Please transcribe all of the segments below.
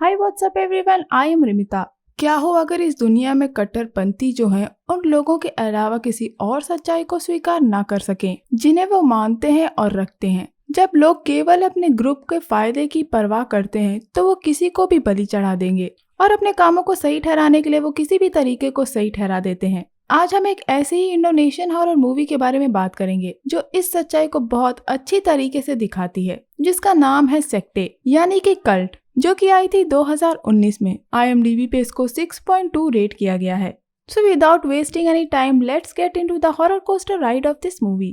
Hi WhatsApp everyone, I am Rimita. क्या हो अगर इस दुनिया में कट्टरपंथी जो है उन लोगों के अलावा किसी और सच्चाई को स्वीकार ना कर सकें जिन्हें वो मानते हैं और रखते हैं। जब लोग केवल अपने ग्रुप के फायदे की परवाह करते हैं तो वो किसी को भी बलि चढ़ा देंगे और अपने कामों को सही ठहराने के लिए वो किसी भी तरीके को सही ठहरा देते हैं। आज हम एक ऐसे ही इंडोनेशियन हॉरर मूवी के बारे में बात करेंगे जो इस सच्चाई को बहुत अच्छी तरीके से दिखाती है, जिसका नाम है सेक्टे यानी कि कल्ट, जो कि आई थी 2019 में। IMDb पे इसको 6.2 रेट किया गया है। So without wasting any time, let's get into the horror coaster ride of this movie.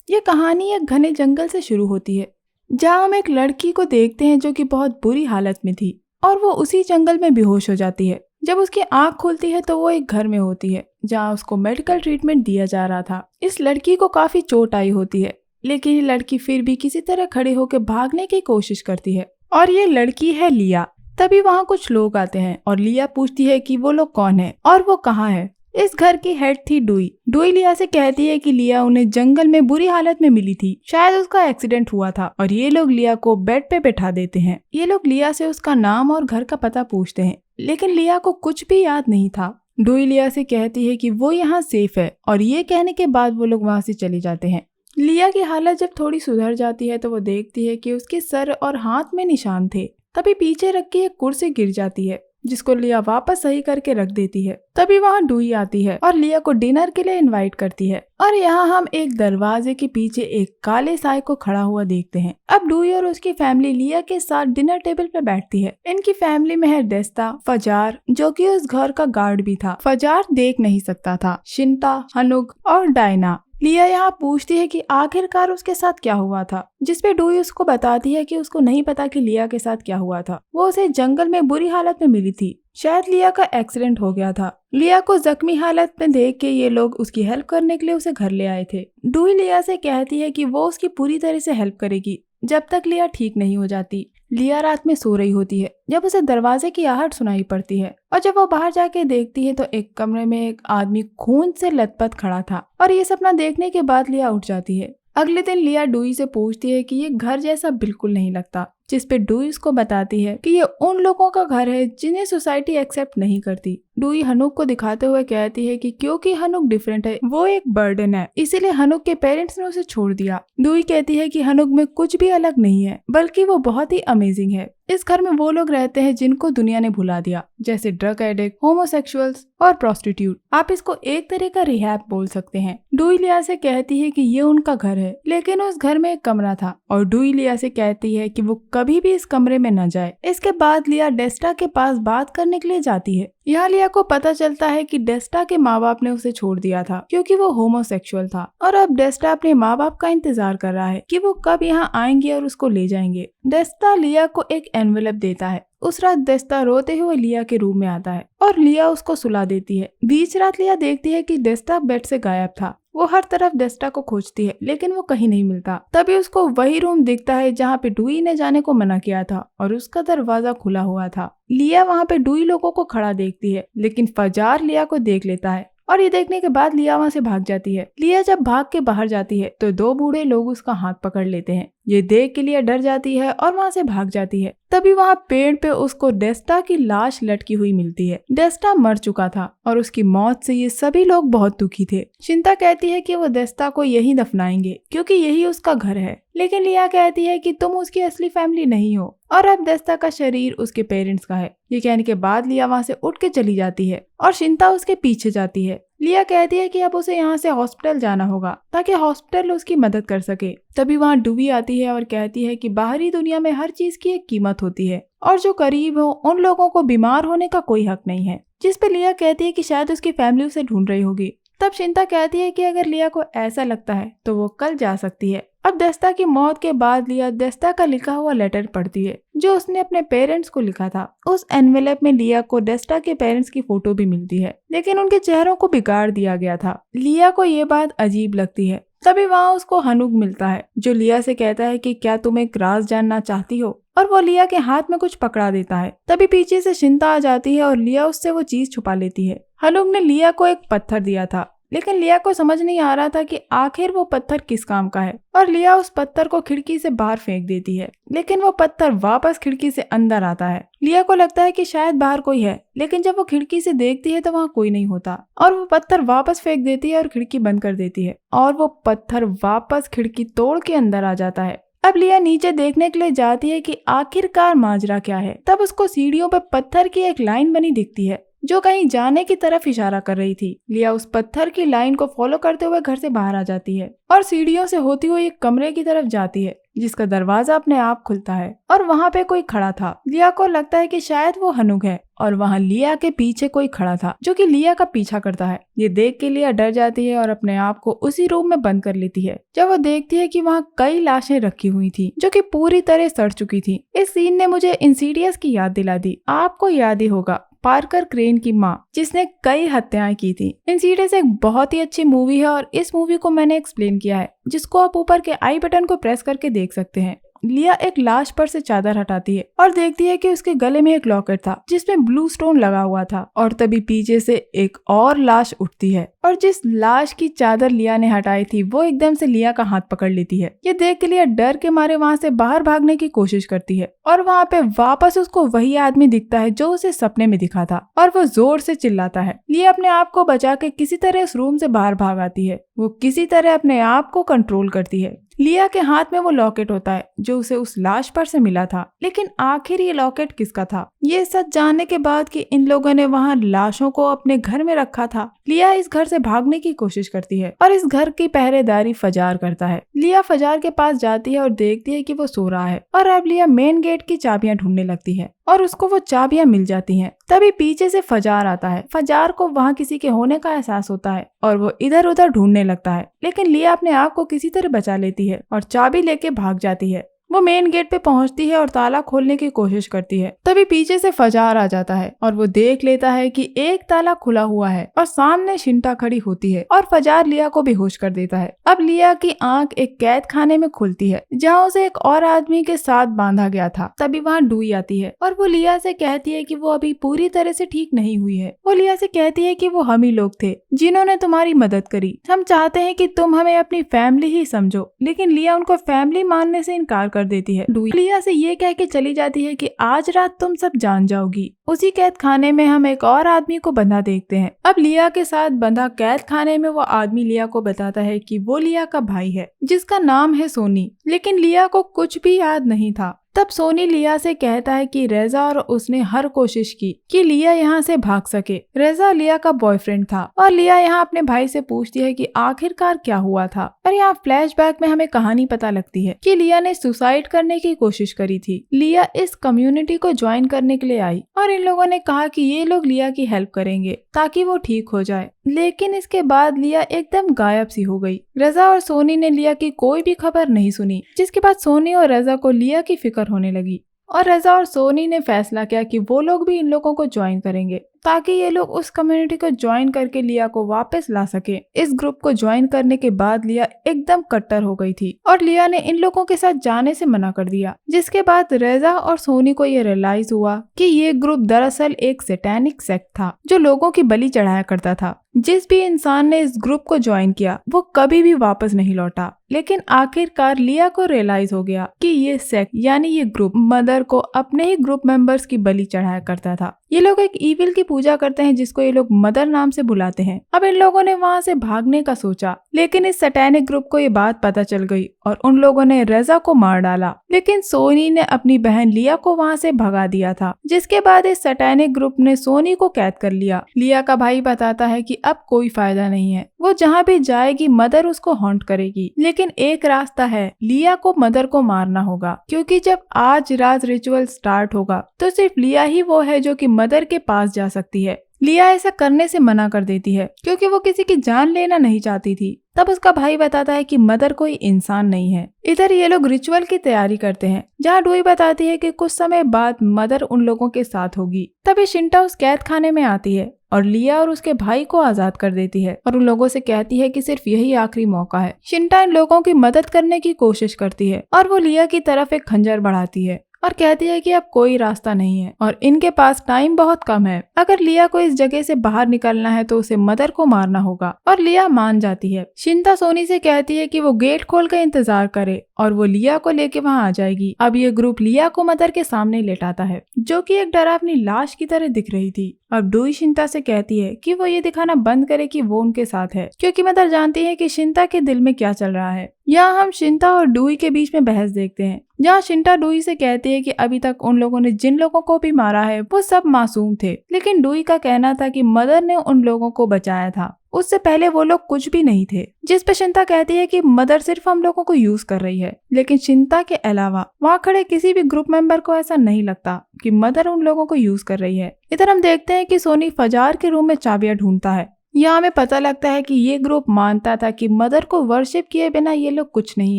ये कहानी एक घने जंगल से शुरू होती है जहाँ हम एक लड़की को देखते हैं जो कि बहुत बुरी हालत में थी और वो उसी जंगल में बेहोश हो जाती है। जब उसकी आंख खुलती है तो वो एक घर में होती है जहाँ उसको मेडिकल ट्रीटमेंट दिया जा रहा था। इस लड़की को काफी चोट आई होती है, लेकिन ये लड़की फिर भी किसी तरह खड़े होकर भागने की कोशिश करती है और ये लड़की है लिया। तभी वहाँ कुछ लोग आते हैं और लिया पूछती है कि वो लोग कौन है और वो कहाँ है। इस घर की हेड थी डुई। डुई लिया से कहती है कि लिया उन्हें जंगल में बुरी हालत में मिली थी, शायद उसका एक्सीडेंट हुआ था, और ये लोग लिया को बेड पे बैठा देते हैं। ये लोग लिया से उसका नाम और घर का पता पूछते हैं, लेकिन लिया को कुछ भी याद नहीं था। डुई लिया से कहती है कि वो यहाँ सेफ है और ये कहने के बाद वो लोग वहाँ से चले जाते हैं। लिया की हालत जब थोड़ी सुधर जाती है तो वो देखती है कि उसके सर और हाथ में निशान थे। तभी पीछे रखी एक कुर्सी गिर जाती है जिसको लिया वापस सही करके रख देती है। तभी वहाँ डुई आती है और लिया को डिनर के लिए इनवाइट करती है और यहाँ हम एक दरवाजे के पीछे एक काले साय को खड़ा हुआ देखते हैं। अब डुई और उसकी फैमिली लिया के साथ डिनर टेबल पे बैठती है। इनकी फैमिली में है डेस्टा, फजार जो कि उस घर का गार्ड भी था, फजार देख नहीं सकता था, शिंता, हनुक और डायना। लिया यहाँ पूछती है कि आखिरकार उसके साथ क्या हुआ था, जिसपे डुई उसको बताती है कि उसको नहीं पता कि लिया के साथ क्या हुआ था। वो उसे जंगल में बुरी हालत में मिली थी, शायद लिया का एक्सीडेंट हो गया था। लिया को जख्मी हालत में देख के ये लोग उसकी हेल्प करने के लिए उसे घर ले आए थे। डुई लिया से कहती है कि वो उसकी पूरी तरह से हेल्प करेगी जब तक लिया ठीक नहीं हो जाती। लिया रात में सो रही होती है जब उसे दरवाजे की आहट सुनाई पड़ती है और जब वो बाहर जाके देखती है तो एक कमरे में एक आदमी खून से लथपथ खड़ा था और ये सपना देखने के बाद लिया उठ जाती है। अगले दिन लिया डुई से पूछती है कि ये घर जैसा बिल्कुल नहीं लगता, जिसपे डुई उसको बताती है कि ये उन लोगों का घर है जिन्हें सोसाइटी एक्सेप्ट नहीं करती। डुई हनुक को दिखाते हुए कहती है कि क्योंकि हनुक डिफरेंट है, वो एक बर्डन है, इसीलिए हनुक के पेरेंट्स ने उसे छोड़ दिया। डुई कहती है कि हनुक में कुछ भी अलग नहीं है, बल्कि वो बहुत ही अमेजिंग है। इस घर में वो लोग रहते हैं जिनको दुनिया ने भुला दिया, जैसे ड्रग एडिक्ट, होमोसेक्सुअल्स और प्रोस्टिट्यूट। आप इसको एक तरह का रिहैब बोल सकते हैं। डुई लिया से कहती है कि ये उनका घर है, लेकिन उस घर में एक कमरा था और डुई लिया से कहती है कि वो कभी भी इस कमरे में न जाए। इसके बाद लिया डेस्टा के पास बात करने के लिए जाती है। यहाँ लिया को पता चलता है कि डेस्टा के माँ बाप ने उसे छोड़ दिया था क्योंकि वो होमोसेक्सुअल था और अब डेस्टा अपने माँ बाप का इंतजार कर रहा है कि वो कब यहाँ आएंगे और उसको ले जाएंगे। डेस्टा लिया को एक एनवेलप देता है। उस रात डेस्टा रोते हुए लिया के रूम में आता है और लिया उसको सुला देती है। बीच रात लिया देखती है कि डेस्टा बेड से गायब था। वो हर तरफ डेस्टा को खोजती है लेकिन वो कहीं नहीं मिलता। तभी उसको वही रूम दिखता है जहाँ पे डुई ने जाने को मना किया था और उसका दरवाजा खुला हुआ था। लिया वहाँ पे डुई लोगों को खड़ा देखती है, लेकिन फजार लिया को देख लेता है और ये देखने के बाद लिया वहाँ से भाग जाती है। लिया जब भाग के बाहर जाती है तो दो बूढ़े लोग उसका हाथ पकड़ लेते हैं। ये देख के लिया डर जाती है और वहाँ से भाग जाती है। तभी वहाँ पेड़ पे उसको डेस्टा की लाश लटकी हुई मिलती है। डेस्टा मर चुका था और उसकी मौत से ये सभी लोग बहुत दुखी थे। शिंता कहती है कि वो डेस्टा को यहीं दफनाएंगे क्योंकि यही उसका घर है, लेकिन लिया कहती है कि तुम उसकी असली फैमिली नहीं हो और अब डेस्टा का शरीर उसके पेरेंट्स का है। ये कहने के बाद लिया वहाँ से उठ के चली जाती है और शिंता उसके पीछे जाती है। लिया कहती है कि अब उसे यहाँ से हॉस्पिटल जाना होगा ताकि हॉस्पिटल उसकी मदद कर सके। तभी वहाँ डुई आती है और कहती है कि बाहरी दुनिया में हर चीज की एक कीमत होती है और जो करीब हो उन लोगों को बीमार होने का कोई हक नहीं है। जिस पे लिया कहती है कि शायद उसकी फैमिली उसे ढूंढ रही होगी। तब शिंता कहती है कि अगर लिया को ऐसा लगता है तो वो कल जा सकती है। अब डेस्टा की मौत के बाद लिया डेस्टा का लिखा हुआ लेटर पढ़ती है जो उसने अपने पेरेंट्स को लिखा था। उस एनवेलप में लिया को डेस्टा के पेरेंट्स की फोटो भी मिलती है, लेकिन उनके चेहरों को बिगाड़ दिया गया था। लिया को ये बात अजीब लगती है। तभी वहाँ उसको हनुक मिलता है जो लिया से कहता है कि क्या तुम एक राज जानना चाहती हो, और वो लिया के हाथ में कुछ पकड़ा देता है। तभी पीछे से शिंता आ जाती है और लिया उससे वो चीज छुपा लेती है। हनुक ने लिया को एक पत्थर दिया था, लेकिन लिया को समझ नहीं आ रहा था कि आखिर वो पत्थर किस काम का है, और लिया उस पत्थर को खिड़की से बाहर फेंक देती है, लेकिन वो पत्थर वापस खिड़की से अंदर आता है। लिया को लगता है कि शायद बाहर कोई है, लेकिन जब वो खिड़की से देखती है तो वहाँ कोई नहीं होता, और वो पत्थर वापस फेंक देती है और खिड़की बंद कर देती है, और वो पत्थर वापस खिड़की तोड़ के अंदर आ जाता है। अब लिया नीचे देखने के लिए जाती है कि आखिरकार माजरा क्या है। तब उसको सीढ़ियों पर पत्थर की एक लाइन बनी दिखती है जो कहीं जाने की तरफ इशारा कर रही थी। लिया उस पत्थर की लाइन को फॉलो करते हुए घर से बाहर आ जाती है और सीढ़ियों से होती हुई एक कमरे की तरफ जाती है जिसका दरवाजा अपने आप खुलता है और वहाँ पे कोई खड़ा था। लिया को लगता है कि शायद वो हनुक है, और वहाँ लिया के पीछे कोई खड़ा था जो कि लिया का पीछा करता है। ये देख के लिया डर जाती है और अपने आप को उसी रूम में बंद कर लेती है जब वो देखती है कि वहाँ कई लाशें रखी हुई थी जो कि पूरी तरह सड़ चुकी थी। इस सीन ने मुझे इंसीडियस की याद दिला दी। आपको याद ही होगा पार्कर क्रेन की माँ जिसने कई हत्याएं की थी। इंसीडियस एक बहुत ही अच्छी मूवी है और इस मूवी को मैंने एक्सप्लेन किया है जिसको आप ऊपर के आई बटन को प्रेस करके देख सकते हैं। लिया एक लाश पर से चादर हटाती है और देखती है कि उसके गले में एक लॉकेट था जिसमें ब्लू स्टोन लगा हुआ था, और तभी पीछे से एक और लाश उठती है और जिस लाश की चादर लिया ने हटाई थी वो एकदम से लिया का हाथ पकड़ लेती है। ये देख के लिया डर के मारे वहाँ से बाहर भागने की कोशिश करती है और वहाँ पे वापस उसको वही आदमी दिखता है जो उसे सपने में दिखा था, और वो जोर से चिल्लाता है। लिया अपने आप को बचा के किसी तरह उस रूम से बाहर भाग आती है। वो किसी तरह अपने आप को कंट्रोल करती है। लिया के हाथ में वो लॉकेट होता है जो उसे उस लाश पर से मिला था, लेकिन आखिर ये लॉकेट किसका था? ये सच जानने के बाद कि इन लोगों ने वहाँ लाशों को अपने घर में रखा था, लिया इस घर से भागने की कोशिश करती है और इस घर की पहरेदारी फजार करता है। लिया फजार के पास जाती है और देखती है कि वो सो रहा है, और अब लिया मेन गेट की चाबियां ढूंढने लगती है और उसको वो चाबियां मिल जाती हैं। तभी पीछे से फजार आता है। फजार को वहाँ किसी के होने का एहसास होता है और वो इधर उधर ढूंढने लगता है, लेकिन लिया अपने आप को किसी तरह बचा लेती है और चाबी लेके भाग जाती है। वो मेन गेट पे पहुंचती है और ताला खोलने की कोशिश करती है। तभी पीछे से फजार आ जाता है और वो देख लेता है कि एक ताला खुला हुआ है और सामने शिंटा खड़ी होती है और फजार लिया को बेहोश कर देता है। अब लिया की आंख एक कैद खाने में खुलती है जहाँ उसे एक और आदमी के साथ बांधा गया था। तभी वहाँ डूई आती है और वो लिया से कहती है कि वो अभी पूरी तरह से ठीक नहीं हुई है। वो लिया से कहती है कि वो हम ही लोग थे जिन्होंने तुम्हारी मदद करी। हम चाहते हैं कि तुम हमें अपनी फैमिली ही समझो, लेकिन लिया उनको फैमिली मानने से इनकार कर देती है। डूई लिया से ये कह के चली जाती है कि आज रात तुम सब जान जाओगी। उसी कैद खाने में हम एक और आदमी को बंधा देखते हैं। अब लिया के साथ बंधा कैद खाने में वो आदमी लिया को बताता है कि वो लिया का भाई है जिसका नाम है सोनी, लेकिन लिया को कुछ भी याद नहीं था। तब सोनी लिया से कहता है कि रेजा और उसने हर कोशिश की कि लिया यहाँ से भाग सके। रेजा लिया का बॉयफ्रेंड था और लिया यहाँ अपने भाई से पूछती है कि आखिरकार क्या हुआ था, और यहाँ फ्लैशबैक में हमें कहानी पता लगती है कि लिया ने सुसाइड करने की कोशिश करी थी। लिया इस कम्युनिटी को ज्वाइन करने के लिए आई और इन लोगों ने कहा कि ये लोग लिया की हेल्प करेंगे ताकि वो ठीक हो जाए, लेकिन इसके बाद लिया एकदम गायब सी हो गई। रजा और सोनी ने लिया की कोई भी खबर नहीं सुनी, जिसके बाद सोनी और रजा को लिया की फिक्र होने लगी और रजा और सोनी ने फैसला किया कि वो लोग भी इन लोगों को ज्वाइन करेंगे ताकि ये लोग उस कम्युनिटी को ज्वाइन करके लिया को वापस ला सके। इस ग्रुप को ज्वाइन करने के बाद लिया एकदम कट्टर हो गई थी और लिया ने इन लोगों के साथ जाने से मना कर दिया, जिसके बाद रेजा और सोनी को ये रियलाइज हुआ कि ये ग्रुप दरअसल एक सैटेनिक सेक्ट था जो लोगों की बलि चढ़ाया करता था। जिस भी इंसान ने इस ग्रुप को ज्वाइन किया वो कभी भी वापस नहीं लौटा, लेकिन आखिरकार लिया को रियलाइज हो गया कि ये सेक्ट यानी ये ग्रुप मदर को अपने ही ग्रुप मेंबर्स की बलि चढ़ाया करता था। ये लोग एक ईविल की पूजा करते हैं जिसको ये लोग मदर नाम से बुलाते हैं। अब इन लोगों ने वहाँ से भागने का सोचा, लेकिन इस सैटेनिक ग्रुप को ये बात पता चल गई और उन लोगों ने रेजा को मार डाला, लेकिन सोनी ने अपनी बहन लिया को वहाँ से भगा दिया था। जिसके बाद इस सैटेनिक ग्रुप ने सोनी को कैद कर लिया। लिया का भाई बताता है कि अब कोई फायदा नहीं है, वो जहाँ भी जाएगी मदर उसको हॉन्ट करेगी, लेकिन एक रास्ता है, लिया को मदर को मारना होगा, क्योंकि जब आज रात रिचुअल स्टार्ट होगा तो सिर्फ लिया ही वो है जो कि मदर के पास जा सकती है। लिया ऐसा करने से मना कर देती है क्योंकि वो किसी की जान लेना नहीं चाहती थी। तब उसका भाई बताता है कि मदर कोई इंसान नहीं है। इधर ये लोग रिचुअल की तैयारी करते हैं, जहाँ डोई बताती है कि कुछ समय बाद मदर उन लोगों के साथ होगी। तभी शिंटा उस कैद खाने में आती है और लिया और उसके भाई को आजाद कर देती है और उन लोगों से कहती है कि सिर्फ यही आखिरी मौका है। शिंटा इन लोगों की मदद करने की कोशिश करती है और वो लिया की तरफ एक खंजर बढ़ाती है और कहती है कि अब कोई रास्ता नहीं है और इनके पास टाइम बहुत कम है। अगर लिया को इस जगह से बाहर निकलना है तो उसे मदर को मारना होगा और लिया मान जाती है। शिंता सोनी से कहती है कि वो गेट खोल कर इंतजार करे और वो लिया को लेके वहाँ आ जाएगी। अब ये ग्रुप लिया को मदर के सामने लेटाता है जो कि एक डरावनी लाश की तरह दिख रही थी। अब डुई शिंता से कहती है कि वो ये दिखाना बंद करे कि वो उनके साथ है, क्योंकि मदर जानती है कि शिंता के दिल में क्या चल रहा है। यहाँ हम शिंता और डुई के बीच में बहस देखते हैं, जहाँ शिंता डुई से कहती है कि अभी तक उन लोगों ने जिन लोगों को भी मारा है वो सब मासूम थे, लेकिन डुई का कहना था कि मदर ने उन लोगों को बचाया था, उससे पहले वो लोग कुछ भी नहीं थे। जिस पे शिंता कहती है कि मदर सिर्फ हम लोगों को यूज कर रही है, लेकिन शिंता के अलावा वहाँ खड़े किसी भी ग्रुप मेंबर को ऐसा नहीं लगता कि मदर उन लोगों को यूज कर रही है। इधर हम देखते हैं कि सोनी फजार के रूम में चाबियां ढूंढता है। यहाँ हमें पता लगता है कि ये ग्रुप मानता था कि मदर को वर्शिप किए बिना ये लोग कुछ नहीं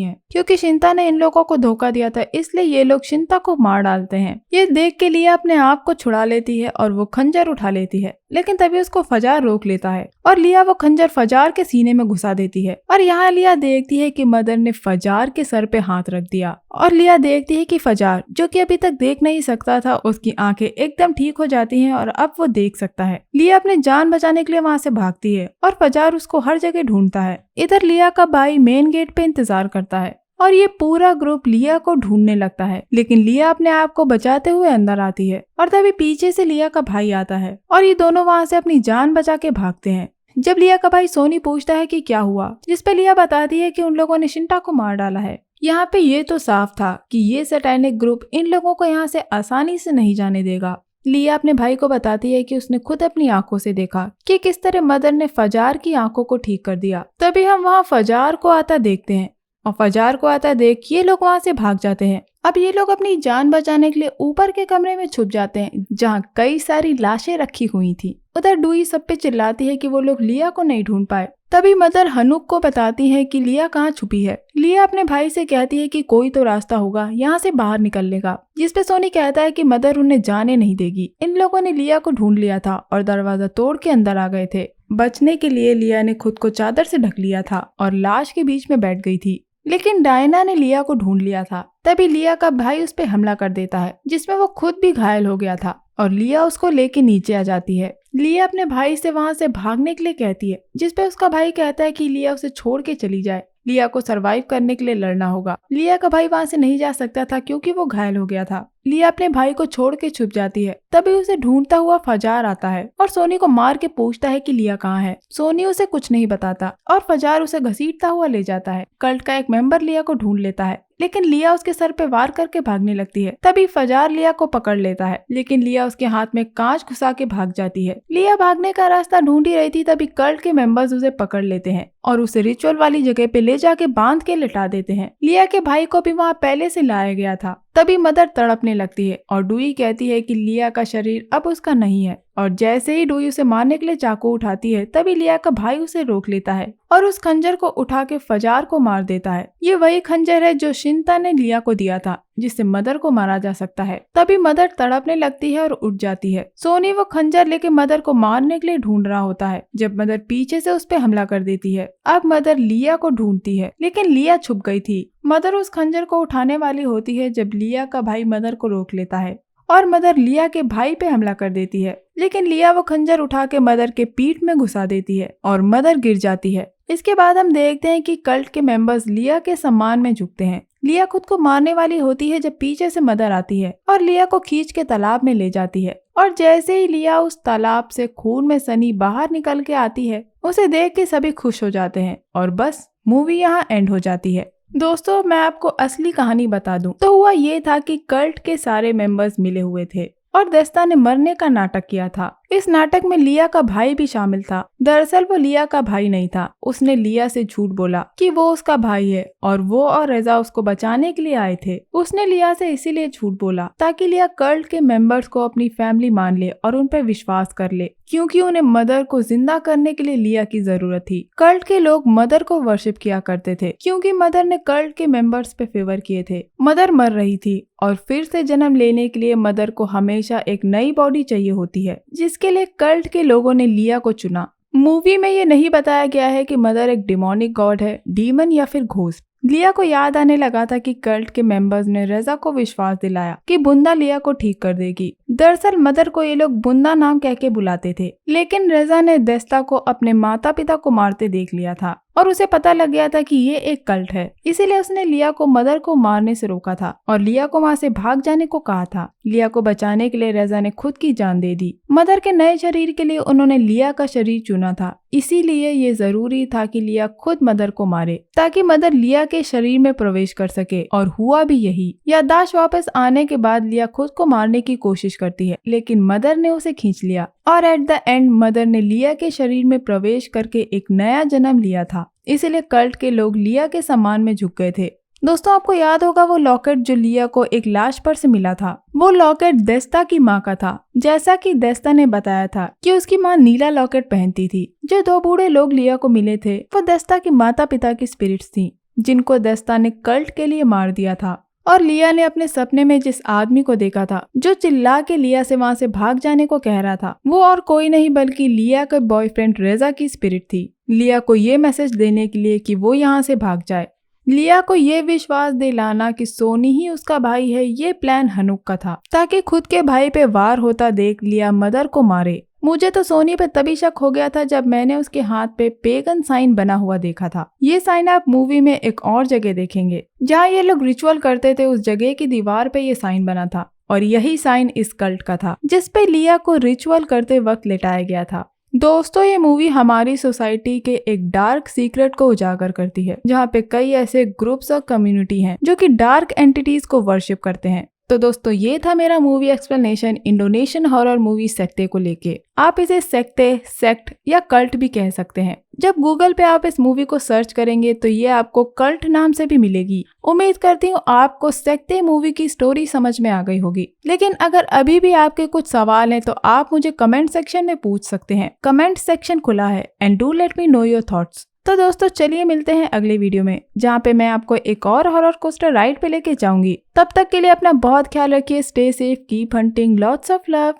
है, क्योंकि शिंता ने इन लोगों को धोखा दिया था, इसलिए ये लोग शिंता को मार डालते हैं। ये देख के लिया अपने आप को छुड़ा लेती है और वो खंजर उठा लेती है, लेकिन तभी उसको फजार रोक लेता है और लिया वो खंजर फजार के सीने में घुसा देती है। और यहाँ लिया देखती है कि मदर ने फजार के सर पे हाथ रख दिया और लिया देखती है कि फजार, जो कि अभी तक देख नहीं सकता था, उसकी आंखें एकदम ठीक हो जाती हैं और अब वो देख सकता है। लिया अपने जान बचाने के लिए वहाँ से भागती है और फजार उसको हर जगह ढूंढता है। इधर लिया का भाई मेन गेट पे इंतजार करता है और ये पूरा ग्रुप लिया को ढूंढने लगता है, लेकिन लिया अपने आप को बचाते हुए अंदर आती है और तभी पीछे से लिया का भाई आता है और ये दोनों वहाँ से अपनी जान बचा के भागते हैं। जब लिया का भाई सोनी पूछता है कि क्या हुआ, जिसपे लिया बताती है कि उन लोगों ने शिंटा को मार डाला है। यहाँ पे ये तो साफ था कि ये सैटेनिक ग्रुप इन लोगों को यहाँ से आसानी से नहीं जाने देगा। लिया अपने भाई को बताती है कि उसने खुद अपनी आंखों से देखा कि किस तरह मदर ने फजार की आंखों को ठीक कर दिया। तभी हम वहाँ फजार को आता देखते हैं और फजार को आता देख ये लोग वहाँ से भाग जाते हैं। अब ये लोग अपनी जान बचाने के लिए ऊपर के कमरे में छुप जाते हैं, जहाँ कई सारी लाशें रखी हुई थी। उधर डुई सब पे चिल्लाती है कि वो लोग लिया को नहीं ढूंढ पाए। तभी मदर हनुक को बताती है कि लिया कहाँ छुपी है। लिया अपने भाई से कहती है कि कोई तो रास्ता होगा यहाँ से बाहर निकलने का, जिसपे सोनी कहता है कि मदर उन्हें जाने नहीं देगी। इन लोगों ने लिया को ढूंढ लिया था और दरवाजा तोड़ के अंदर आ गए थे। बचने के लिए लिया ने खुद को चादर से ढक लिया था और लाश के बीच में बैठ गई थी, लेकिन डायना ने लिया को ढूंढ लिया था। तभी लिया का भाई उस पे हमला कर देता है, जिसमें वो खुद भी घायल हो गया था और लिया उसको लेके नीचे आ जाती है। लिया अपने भाई से वहाँ से भागने के लिए कहती है, जिसपे उसका भाई कहता है कि लिया उसे छोड़ के चली जाए, लिया को सरवाइव करने के लिए लड़ना होगा। लिया का भाई वहाँ से नहीं जा सकता था क्योंकि वो घायल हो गया था। लिया अपने भाई को छोड़ के छुप जाती है। तभी उसे ढूंढता हुआ फजार आता है और सोनी को मार के पूछता है कि लिया कहाँ है। सोनी उसे कुछ नहीं बताता और फजार उसे घसीटता हुआ ले जाता है। कल्ट का एक मेंबर लिया को ढूंढ लेता है, लेकिन लिया उसके सर पे वार करके भागने लगती है। तभी फजार लिया को पकड़ लेता है, लेकिन लिया उसके हाथ में कांच घुसा के भाग जाती है। लिया भागने का रास्ता ढूंढ ही रही थी, तभी कल्ट के मेंबर्स उसे पकड़ लेते हैं और उसे रिचुअल वाली जगह पे ले जाके बांध के लिटा देते हैं। लिया के भाई को भी वहाँ पहले से लाया गया था। तभी मदर तड़पने लगती है और डुई कहती है कि लिया का शरीर अब उसका नहीं है, और जैसे ही डुई उसे मारने के लिए चाकू उठाती है तभी लिया का भाई उसे रोक लेता है और उस खंजर को उठा के फजार को मार देता है। ये वही खंजर है जो शिंता ने लिया को दिया था, जिससे मदर को मारा जा सकता है। तभी मदर तड़पने लगती है और उठ जाती है। सोनी वो खंजर लेके मदर को मारने के लिए ढूंढ रहा होता है, जब मदर पीछे से उस पे हमला कर देती है। अब मदर लिया को ढूंढती है, लेकिन लिया छुप गई थी। मदर उस खंजर को उठाने वाली होती है जब लिया का भाई मदर को रोक लेता है और मदर लिया के भाई पे हमला कर देती है, लेकिन लिया वो खंजर उठा के मदर के पीठ में घुसा देती है और मदर गिर जाती है। इसके बाद हम देखते हैं कि कल्ट के मेंबर्स लिया के सम्मान में झुकते हैं। लिया खुद को मारने वाली होती है जब पीछे से मदर आती है और लिया को खींच के तालाब में ले जाती है, और जैसे ही लिया उस तालाब से खून में सनी बाहर निकल के आती है, उसे देख के सभी खुश हो जाते हैं और बस मूवी यहाँ एंड हो जाती है। दोस्तों, मैं आपको असली कहानी बता दूं तो हुआ ये था कि कल्ट के सारे मेंबर्स मिले हुए थे और दस्ता ने मरने का नाटक किया था। इस नाटक में लिया का भाई भी शामिल था। दरअसल वो लिया का भाई नहीं था। उसने लिया से झूठ बोला कि वो उसका भाई है और वो और रजा उसको बचाने के लिए आए थे। उसने लिया से इसीलिए झूठ बोला ताकि लिया कल्ट के मेंबर्स को अपनी फैमिली मान ले और उन पर विश्वास कर ले, क्योंकि उन्हें मदर को जिंदा करने के लिए लिया की जरूरत थी। कल्ट के लोग मदर को वर्शिप किया करते थे क्योंकि मदर ने कल्ट के मेंबर्स पे फेवर किए थे। मदर मर रही थी और फिर से जन्म लेने के लिए मदर को हमेशा एक नई बॉडी चाहिए होती है, जिसके लिए कल्ट के लोगों ने लिया को चुना। मूवी में ये नहीं बताया गया है कि मदर एक डिमोनिक गॉड है, डीमन या फिर घोस्ट। लिया को याद आने लगा था कि कल्ट के मेंबर्स ने रेजा को विश्वास दिलाया कि बुंदा लिया को ठीक कर देगी। दरअसल मदर को ये लोग बुंदा नाम कह के बुलाते थे, लेकिन रेजा ने देस्ता को अपने माता पिता को मारते देख लिया था और उसे पता लग गया था कि ये एक कल्ट है। इसीलिए उसने लिया को मदर को मारने से रोका था और लिया को वहाँ से भाग जाने को कहा था। लिया को बचाने के लिए रेजा ने खुद की जान दे दी। मदर के नए शरीर के लिए उन्होंने लिया का शरीर चुना था, इसीलिए ये जरूरी था कि लिया खुद मदर को मारे ताकि मदर लिया के शरीर में प्रवेश कर सके, और हुआ भी यही। याददाश्त वापस आने के बाद लिया खुद को मारने की कोशिश करती है, लेकिन मदर ने उसे खींच लिया और एट द एंड मदर ने लिया के शरीर में प्रवेश करके एक नया जन्म लिया था। इसीलिए कल्ट के लोग लिया के सम्मान में झुक गए थे। दोस्तों, आपको याद होगा वो लॉकेट जो लिया को एक लाश पर से मिला था, वो लॉकेट देस्ता की माँ का था। जैसा कि देस्ता ने बताया था कि उसकी माँ नीला लॉकेट पहनती थी। जो दो बूढ़े लोग लिया को मिले थे वो देस्ता की माता पिता की स्पिरिट्स थी, जिनको देस्ता ने कल्ट के लिए मार दिया था। और लिया ने अपने सपने में जिस आदमी को देखा था जो चिल्ला के लिया से वहाँ से भाग जाने को कह रहा था, वो और कोई नहीं बल्कि लिया के बॉयफ्रेंड रेजा की स्पिरिट थी। लिया को ये मैसेज देने के लिए कि वो यहाँ से भाग जाए। लिया को ये विश्वास दिलाना कि सोनी ही उसका भाई है, ये प्लान हनुक का था, ताकि खुद के भाई पे वार होता देख लिया मदर को मारे। मुझे तो सोनी पे तभी शक हो गया था जब मैंने उसके हाथ पे पेगन साइन बना हुआ देखा था। ये साइन आप मूवी में एक और जगह देखेंगे जहाँ ये लोग रिचुअल करते थे। उस जगह की दीवार पे ये साइन बना था और यही साइन इस कल्ट का था जिस पे लिया को रिचुअल करते वक्त लेटाया गया था। दोस्तों, ये मूवी हमारी सोसाइटी के एक डार्क सीक्रेट को उजागर करती है, जहाँ पे कई ऐसे ग्रुप्स और कम्युनिटी हैं जो कि डार्क एंटिटीज को वर्शिप करते हैं। तो दोस्तों, ये था मेरा movie explanation Indonesian horror movie Sekte को लेके। आप इसे सेक्टे, सेक्ट या कल्ट भी कह सकते हैं। जब गूगल पे आप इस मूवी को सर्च करेंगे तो ये आपको कल्ट नाम से भी मिलेगी। उम्मीद करती हूँ आपको सेक्टे मूवी की स्टोरी समझ में आ गई होगी। लेकिन अगर अभी भी आपके कुछ सवाल हैं तो आप मुझे कमेंट सेक्शन में पूछ सकते हैं। कमेंट सेक्शन खुला है and do let me know your thoughts. तो दोस्तों, चलिए मिलते हैं अगले वीडियो में, जहाँ पे मैं आपको एक और हॉरर कोस्टर राइड पे लेके जाऊंगी। तब तक के लिए अपना बहुत ख्याल रखिए। Stay safe, keep hunting, lots of love.